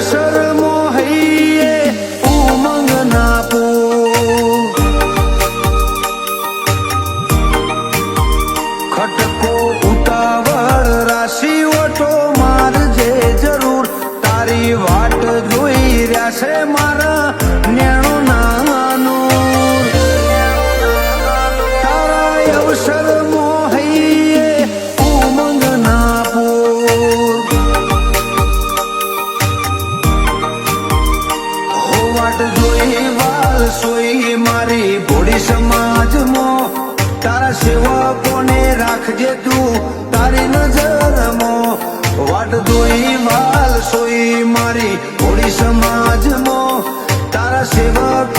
અવસર મોહૈયે ઉમંગ ના પૂર ખટકો ઉતાવળ રાશિ ઓટો મારજે જરૂર તારી વાટ જોઈ રહ્યા છે મારા નેણો નાનું તારા અવસર મોહૈયે ઉમંગ ના પૂર હો વાટ જોઈ વાલ સોઈ મારી ભોળી સમાજમાં તારા સેવકોને રાખજે તું તારી નજરમાં વાટ જોઈ વાલ સોઈ મારી ભોળી સમાજમાં તારા સેવક